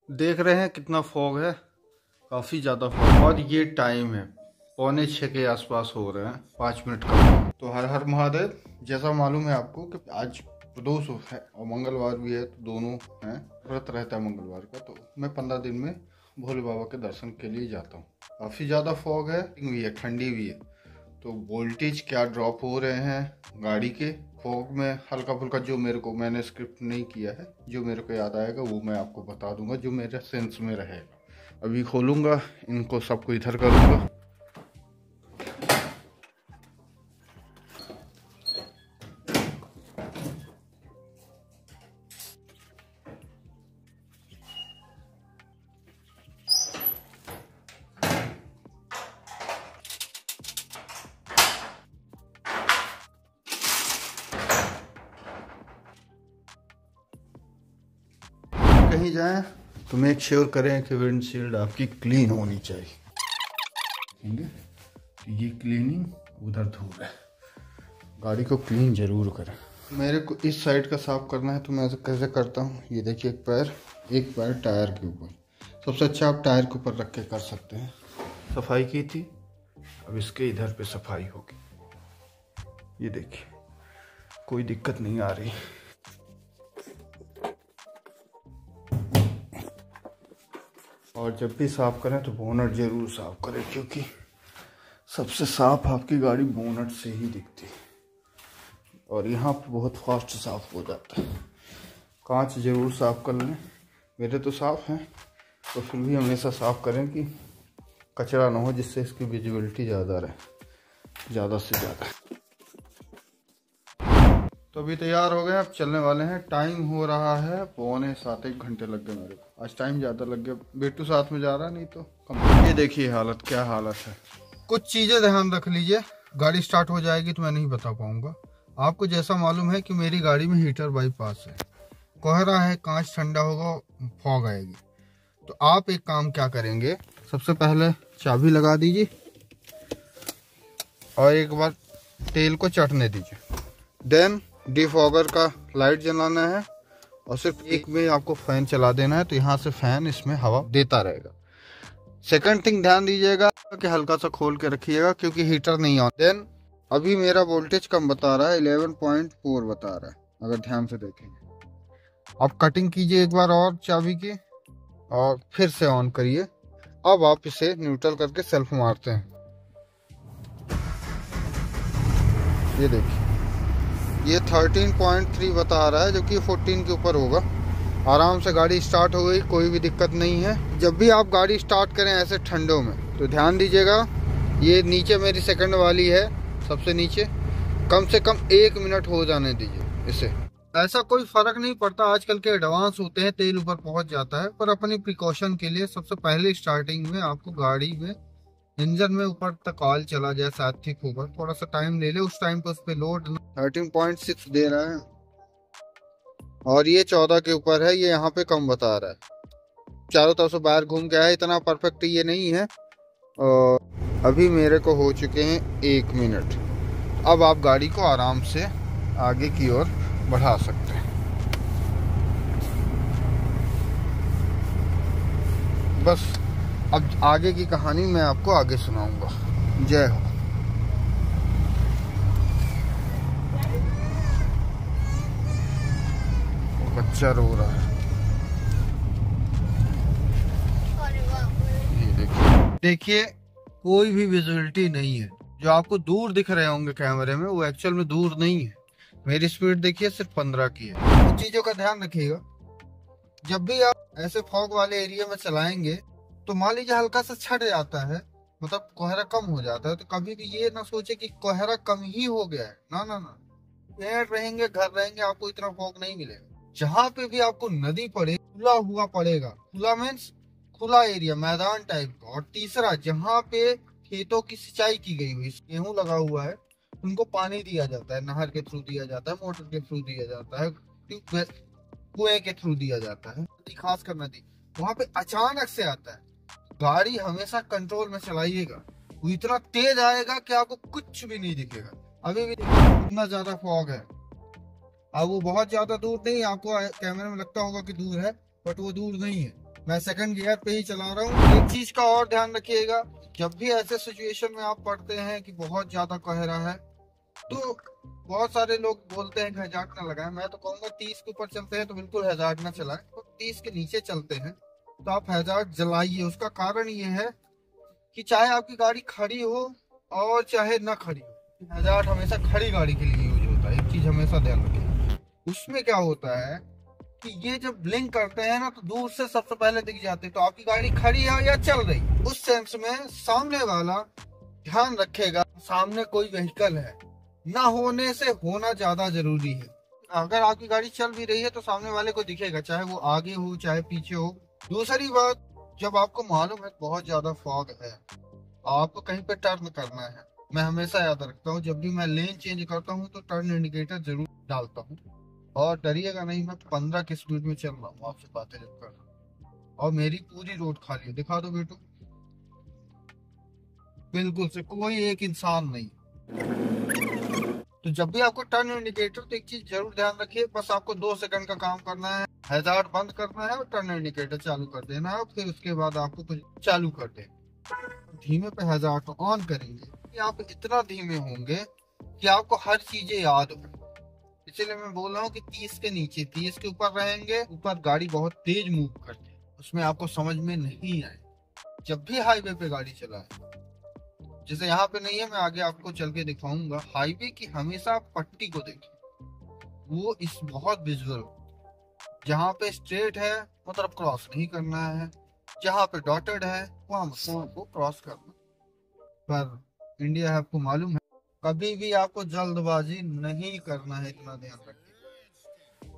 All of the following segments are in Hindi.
देख रहे हैं कितना फॉग है, काफ़ी ज़्यादा फॉग। और ये टाइम है 5:45 के आसपास हो रहे हैं, 5 मिनट का। तो हर हर महादेव। जैसा मालूम है आपको कि आज प्रदोष है और मंगलवार भी है, तो दोनों हैं, व्रत रहता है मंगलवार का। तो मैं 15 दिन में भोले बाबा के दर्शन के लिए जाता हूँ। काफ़ी ज़्यादा फॉग है, भी है, ठंडी भी है। तो वोल्टेज क्या ड्रॉप हो रहे हैं गाड़ी के फॉग में, हल्का फुल्का जो मैंने स्क्रिप्ट नहीं किया है, जो मेरे को याद आएगा वो मैं आपको बता दूंगा, जो मेरे सेंस में रहेगा। अभी खोलूंगा इनको, सबको इधर करूंगा। कहीं जाएं तो मेक श्योर करें कि विंडशील्ड आपकी क्लीन होनी चाहिए। तो ये क्लीनिंग उधर धूल है, गाड़ी को क्लीन जरूर करें। मेरे को इस साइड का साफ करना है, तो मैं कैसे करता हूँ, ये देखिए, एक पैर टायर के ऊपर। सबसे अच्छा आप टायर के ऊपर रख के कर सकते हैं। सफाई की थी, अब इसके इधर पे सफाई होगी। ये देखिए, कोई दिक्कत नहीं आ रही। और जब भी साफ करें तो बोनट जरूर साफ करें, क्योंकि सबसे साफ आपकी गाड़ी बोनट से ही दिखती है, और यहाँ पे बहुत फास्ट साफ हो जाता है। कांच जरूर साफ कर लें, मेरे तो साफ हैं, तो फिर भी हमेशा साफ करें कि कचरा ना हो, जिससे इसकी विजिबिलिटी ज़्यादा रहे, ज़्यादा से ज़्यादा। तो अभी तैयार हो गए, अब चलने वाले हैं। टाइम हो रहा है 6:45, 1 घंटे लग गए मेरे को। आज टाइम ज़्यादा लग गया, बेटू साथ में जा रहा, नहीं तो कम। ये देखिए हालत, क्या हालत है। कुछ चीज़ें ध्यान रख लीजिए, गाड़ी स्टार्ट हो जाएगी तो मैं नहीं बता पाऊंगा आपको। जैसा मालूम है कि मेरी गाड़ी में हीटर बाईपास है, कोहरा है, कांच ठंडा होगा, फॉग आएगी। तो आप एक काम क्या करेंगे, सबसे पहले चाबी लगा दीजिए और एक बार तेल को चटने दीजिए। देन डिफॉगर का लाइट जलाना है, और सिर्फ एक में आपको फैन चला देना है, तो यहाँ से फैन इसमें हवा देता रहेगा। सेकंड थिंग ध्यान दीजिएगा कि हल्का सा खोल के रखिएगा, क्योंकि हीटर नहीं ऑन। देन अभी मेरा वोल्टेज कम बता रहा है, 11.4 बता रहा है, अगर ध्यान से देखेंगे। आप कटिंग कीजिए एक बार और चाबी की, और फिर से ऑन करिए। अब आप इसे न्यूट्रल करके सेल्फ मारते हैं। ये देखिए, ये 13.3 बता रहा है, जो कि 14 के ऊपर होगा। आराम से गाड़ी स्टार्ट हो गई, कोई भी दिक्कत नहीं है। जब भी आप गाड़ी स्टार्ट करें ऐसे ठंडों में, तो ध्यान दीजिएगा, ये नीचे मेरी सेकंड वाली है, सबसे नीचे, कम से कम 1 मिनट हो जाने दीजिए इसे। ऐसा कोई फर्क नहीं पड़ता, आजकल के एडवांस होते हैं, तेल ऊपर पहुंच जाता है। पर अपनी प्रिकॉशन के लिए सबसे पहले स्टार्टिंग में आपको गाड़ी में इंजन में ऊपर तक ऑयल चला जाए, साथ ठीक होगा, थोड़ा सा टाइम ले ले, उस टाइम पे उस पर लोड 13.6 दे रहा है, और ये 14 के ऊपर है, ये यहाँ पे कम बता रहा है। चारों तरफ से बाहर घूम के आया, इतना परफेक्ट ये नहीं है। और अभी मेरे को हो चुके हैं 1 मिनट। अब आप गाड़ी को आराम से आगे की ओर बढ़ा सकते हैं। बस अब आगे की कहानी मैं आपको आगे सुनाऊंगा। जय हो। बच्चा रो रहा है, ये देखिए, कोई भी विजुअलिटी नहीं है। जो आपको दूर दिख रहे होंगे कैमरे में, वो एक्चुअल में दूर नहीं है। मेरी स्पीड देखिए सिर्फ 15 की है। कुछ चीजों का ध्यान रखिएगा, जब भी आप ऐसे फॉग वाले एरिया में चलाएंगे, तो मान लीजिए हल्का सा छट जाता है, मतलब कोहरा कम हो जाता है, तो कभी भी ये ना सोचे कि कोहरा कम ही हो गया है। ना ना ना, पेड़ रहेंगे, घर रहेंगे, आपको इतना फॉग नहीं मिलेगा। जहाँ पे भी आपको नदी पड़े, खुला हुआ पड़ेगा। खुला मीन्स खुला एरिया, मैदान टाइप का। और तीसरा, जहाँ पे खेतों की सिंचाई की गई हुई, गेहूं लगा हुआ है, उनको पानी दिया जाता है, नहर के थ्रू दिया जाता है, मोटर के थ्रू दिया जाता है, कुएं के थ्रू दिया जाता है, खास कर नदी, वहां पे अचानक से आता है। गाड़ी हमेशा कंट्रोल में चलाइएगा, वो इतना तेज आएगा कि आपको कुछ भी नहीं दिखेगा। अभी भी इतना ज्यादा फॉग है। अब वो बहुत ज्यादा दूर नहीं, आपको कैमरे में लगता होगा कि दूर है, बट वो दूर नहीं है। मैं सेकंड गियर पे ही चला रहा हूँ। एक चीज का और ध्यान रखिएगा, जब भी ऐसे सिचुएशन में आप पढ़ते हैं कि बहुत ज्यादा कोहरा है, तो बहुत सारे लोग बोलते हैं कि हैजार्ड ना लगाएं। मैं तो कहूंगा 30 के ऊपर चलते हैं तो बिल्कुल हैजार्ड ना चलाएं, तो 30 के नीचे चलते हैं तो आप हैजार्ड जलाइए। उसका कारण ये है कि चाहे आपकी गाड़ी खड़ी हो और चाहे ना खड़ी हो, हैजार्ड हमेशा खड़ी गाड़ी के लिए यूज होता है। एक चीज हमेशा ध्यान रखें, उसमें क्या होता है कि ये जब ब्लिंक करते हैं ना तो दूर से सबसे पहले दिख जाते हैं, तो आपकी गाड़ी खड़ी है या चल रही। उस सेंस में सामने वाला ध्यान रखेगा सामने कोई व्हीकल है, ना होने से होना ज्यादा जरूरी है। अगर आपकी गाड़ी चल भी रही है तो सामने वाले को दिखेगा, चाहे वो आगे हो चाहे पीछे हो। दूसरी बात, जब आपको मालूम है बहुत ज्यादा फॉग है, आपको कहीं पे टर्न करना है, मैं हमेशा याद रखता हूँ जब भी मैं लेन चेंज करता हूँ तो टर्न इंडिकेटर जरूर डालता हूँ। और डरिएगा नहीं, मैं 15 की स्पीड में चल रहा हूँ आपसे बातें जब कर रहा हूँ, और मेरी पूरी रोड खाली है। दिखा दो बेटू, बिल्कुल से कोई एक इंसान नहीं। तो जब भी आपको टर्न इंडिकेटर, तो एक चीज जरूर ध्यान रखिए, बस आपको 2 सेकंड का काम करना है, हैजार्ड बंद करना है और टर्न इंडिकेटर चालू कर देना है। फिर उसके बाद आपको कुछ चालू कर दे, धीमे पे हैजार्ड को ऑन करेंगे। आप इतना धीमे होंगे कि आपको हर चीजें याद हो। इसलिए मैं बोल रहा हूँ कि 30 के नीचे, 30 के ऊपर रहेंगे, ऊपर गाड़ी बहुत तेज मूव करती है, उसमें आपको समझ में नहीं आए। जब भी हाईवे पे गाड़ी चलाए, जैसे यहाँ पे नहीं है, मैं आगे आपको चल के दिखाऊंगा, हाईवे की हमेशा पट्टी को देखिए, वो इस बहुत विजुअल। जहाँ पे स्ट्रेट है मतलब क्रॉस नहीं करना है, जहाँ पे डॉटेड है वहां को क्रॉस करना। पर इंडिया है, आपको मालूम है, कभी भी आपको जल्दबाजी नहीं करना है, इतना ध्यान रखिए।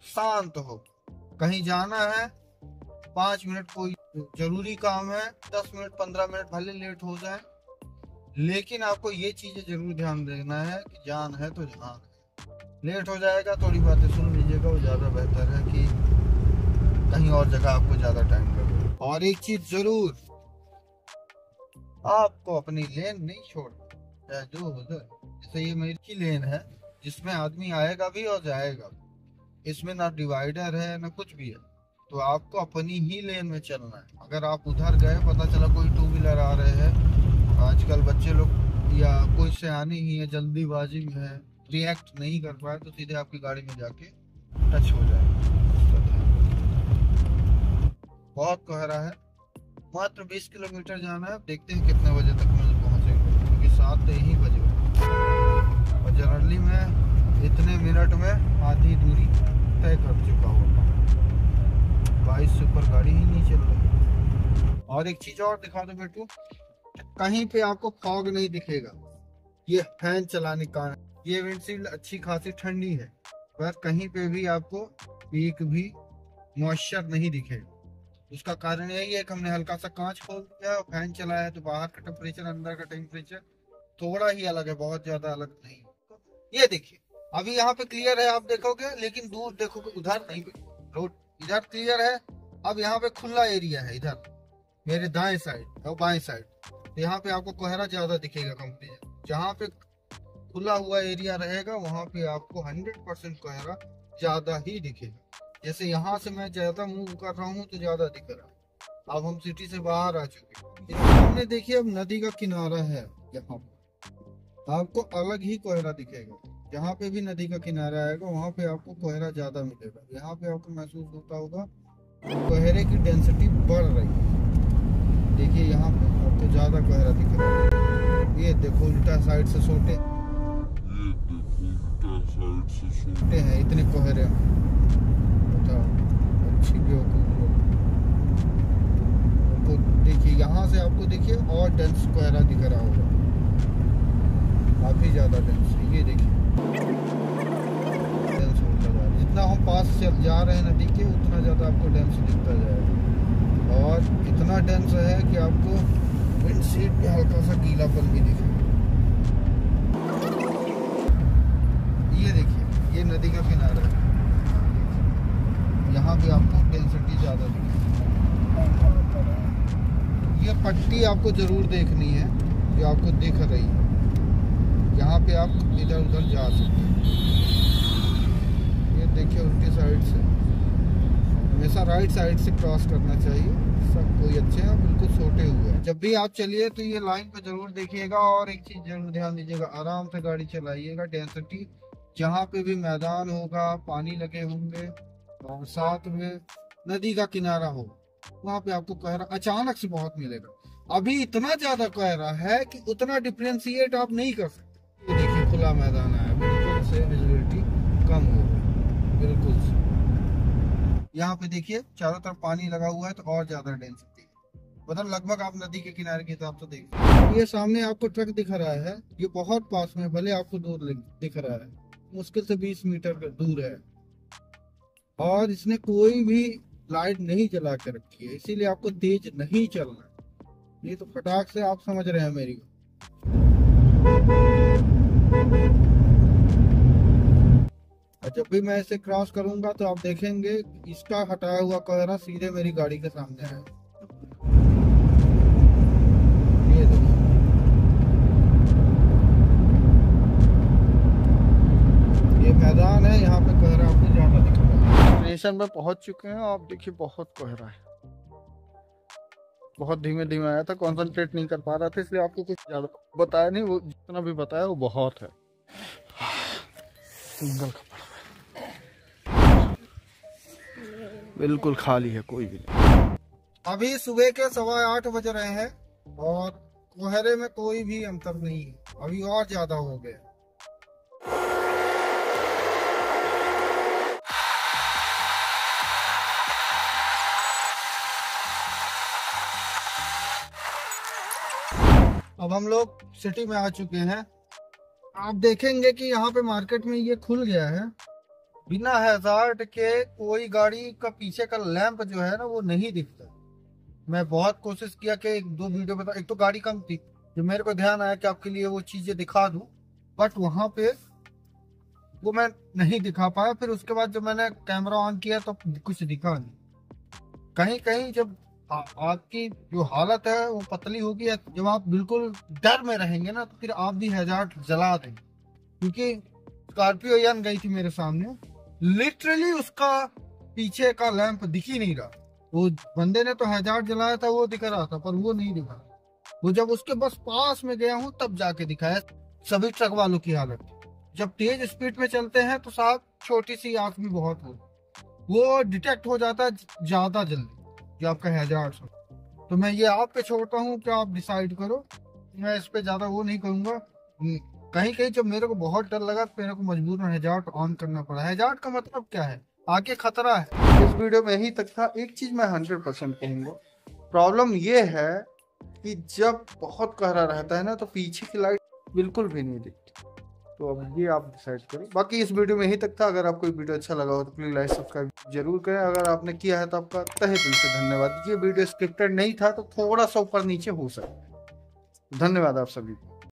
शांत हो, कहीं जाना है 5 मिनट कोई जरूरी काम है, 10 मिनट 15 मिनट भले लेट हो जाए, लेकिन आपको ये चीजें जरूर ध्यान देना है कि जान है तो जान है। लेट हो जाएगा, थोड़ी बातें सुन लीजिएगा, वो ज्यादा बेहतर है कि कहीं और जगह आपको ज्यादा टाइम लगे। और एक चीज जरूर, आपको अपनी लेन नहीं छोड़ना, चाहे जो उधर। जैसे ये मेरी लेन है जिसमें आदमी आएगा भी और जाएगा भी, इसमें ना डिवाइडर है ना कुछ भी है, तो आपको अपनी ही लेन में चलना है। अगर आप उधर गए, पता चला कोई 2 व्हीलर आ रहे हैं, आजकल बच्चे लोग या कोई सियाने ही है, जल्दीबाजी में है, रिएक्ट नहीं कर पाए, तो सीधे आपकी गाड़ी में जाके टच हो जाए। बहुत कोहरा है, मात्र 20 किलोमीटर जाना है। देखते हैं कितने बजे तक मुझे पहुंचेंगे, क्योंकि 7 तो यही बजे और जनरली मैं इतने मिनट में आधी दूरी तय कर चुका होता हूँ। 22 से ऊपर गाड़ी ही नहीं चल रही। और एक चीज और दिखा दो बेटू, कहीं पे आपको फॉग नहीं दिखेगा, ये फैन चलाने का। ये विंडशील्ड अच्छी खासी ठंडी है, पर कहीं पे भी आपको एक भी मॉइस्चर नहीं दिखेगा। उसका कारण यही है कि हमने हल्का सा कांच खोल दिया और फैन चलाया है, तो बाहर का टेम्परेचर अंदर का टेम्परेचर थोड़ा ही अलग है, बहुत ज्यादा अलग नहीं। ये देखिए, अभी यहाँ पे क्लियर है, आप देखोगे, लेकिन दूर देखोगे उधर नहीं, रोड इधर क्लियर है। अब यहाँ पे खुला एरिया है, इधर मेरे दाएं साइड और बाएं साइड, तो यहाँ पे आपको कोहरा ज्यादा दिखेगा कंपनी। जहाँ पे खुला हुआ एरिया रहेगा वहां पे आपको 100% कोहरा ज्यादा ही दिखेगा। जैसे यहाँ से मैं ज्यादा मूव कर रहा हूँ तो ज्यादा दिख रहा है। अब हम सिटी से बाहर आ चुके हैं, सामने देखिए अब नदी का किनारा है, यहाँ पे आपको अलग ही कोहरा दिखेगा। जहाँ पे भी नदी का किनारा आएगा वहाँ पे आपको कोहरा ज्यादा मिलेगा। यहाँ पे आपको महसूस होता होगा कोहरे की डेंसिटी बढ़ रही है। देखिए यहाँ पे आपको ज्यादा कोहरा दिख रहा है। ये देखो उल्टा साइड से सोटे हैं, इतने कोहरे अच्छी तो देखिए यहाँ से आपको देखिए और डेंस कोहरा दिख रहा होगा, काफी ज्यादा डेंस है। ये देखिए डेंस होता जा रहा है, जितना हम पास जा रहे हैं नदी के उतना ज्यादा आपको डेंस दिखता जाएगा। और इतना डेंस है कि आपको विंडशील्ड पे हल्का सा गीलापन भी दिखेगा। ये देखिए ये नदी का किनारा है, यहाँ पे आपको डेंसिटी ज्यादा दिखेगी। ये पट्टी आपको जरूर देखनी है जो आपको दिख रही है, यहाँ पे आप इधर उधर जा सकते हैं। ये देखिए उल्टी साइड से हमेशा राइट साइड से क्रॉस करना चाहिए। सब कोई अच्छे हैं, बिल्कुल सोटे हुए हैं। जब भी आप चलिए तो ये लाइन पे जरूर देखिएगा, और एक चीज जरूर ध्यान दीजिएगा, आराम से गाड़ी चलाइएगा। डेंसिटी जहाँ पे भी मैदान होगा, पानी लगे होंगे और साथ में नदी का किनारा हो, वहाँ पे आपको कोहरा अचानक से बहुत मिलेगा। अभी इतना ज्यादा कोहरा है कि उतना डिफ्रेंशिएट आप नहीं कर सकते। ये देखिए खुला मैदान है, बिल्कुल से विजिबिलिटी कम हो गई, बिल्कुल से। यहाँ पे देखिए चारों तरफ पानी लगा हुआ है तो और ज्यादा डेंसिटी, मतलब लगभग आप नदी के किनारे के हिसाब से देखिए। ये सामने आपको ट्रक दिख रहा है, ये बहुत पास में, भले आपको दूर दिख रहा है, मुश्किल से 20 मीटर दूर है, और इसने कोई भी लाइट नहीं जला के रखी है, इसीलिए आपको तेज नहीं चलना है। ये तो फटाक से आप समझ रहे हैं मेरी को। जब भी मैं इसे क्रॉस करूंगा तो आप देखेंगे इसका हटाया हुआ कोहरा सीधे मेरी गाड़ी के सामने है। ये देखिए, ये मैदान है, यहाँ पे कोहरा आपको ज्यादा दिख रहा है। स्टेशन पे पहुंच चुके हैं, आप देखिए बहुत कोहरा है। बहुत धीमे धीमे आया था, कंसंट्रेट नहीं कर पा रहा था, इसलिए आपको कुछ ज्यादा बताया नहीं। वो जितना भी बताया वो बहुत है। सिंगल कपड़ा बिल्कुल खाली है, कोई भी नहीं। अभी सुबह के 8:15 बज रहे हैं और कोहरे में कोई भी अंतर नहीं है, अभी और ज्यादा हो गया। अब हम लोग सिटी में आ चुके हैं। आप देखेंगे कि यहाँ पे मार्केट में ये खुल गया है, बिना हैजार्ड के कोई गाड़ी का पीछे का लैंप जो है ना वो नहीं दिखता। मैं बहुत कोशिश किया कि एक दो वीडियो बता, एक तो गाड़ी कम थी, जो मेरे को ध्यान आया कि आपके लिए वो चीजें दिखा दूं, बट वहां पे वो मैं नहीं दिखा पाया। फिर उसके बाद जब मैंने कैमरा ऑन किया तो कुछ दिखा नहीं। कहीं कहीं जब आपकी जो हालत है वो पतली होगी, जब आप बिल्कुल डर में रहेंगे ना, तो फिर आप भी हैजार्ड जला देंगे। क्योंकि स्कॉर्पियो यान गई थी मेरे सामने, लिटरली उसका पीछे का लैंप दिख ही नहीं रहा। वो बंदे ने तो हैजार्ड जलाया था, वो दिख रहा था, पर वो नहीं दिखा। वो जब उसके बस पास में गया हूँ तब जाके दिखाया। सभी ट्रक वालों की हालत, जब तेज स्पीड में चलते हैं तो साहब छोटी सी आंख भी बहुत हो, वो डिटेक्ट हो जाता है ज्यादा जल्दी कि आपका हैजार्ड हो। तो मैं ये आप पे छोड़ता हूँ कि आप डिसाइड करो, मैं इस पे ज्यादा वो नहीं करूंगा। कहीं कहीं जब मेरे को बहुत डर लगा तो मेरे को मजबूरन हैजार्ड ऑन करना पड़ा। हैजार्ड का मतलब क्या है, आगे खतरा है। इस वीडियो में यही तक था। एक चीज मैं 100% कहूंगा, प्रॉब्लम ये है कि जब बहुत कोहरा रहता है ना तो पीछे की लाइट बिल्कुल भी नहीं दिखती। तो अब ये आप डिसाइड करें। बाकी इस वीडियो में यही तक था। अगर आपको वीडियो अच्छा लगा हो तो प्लीज लाइक सब्सक्राइब जरूर करें। अगर आपने किया है तो आपका तहे दिल से धन्यवाद। ये वीडियो स्क्रिप्टेड नहीं था तो थोड़ा सा ऊपर नीचे हो सकता है। धन्यवाद आप सभी।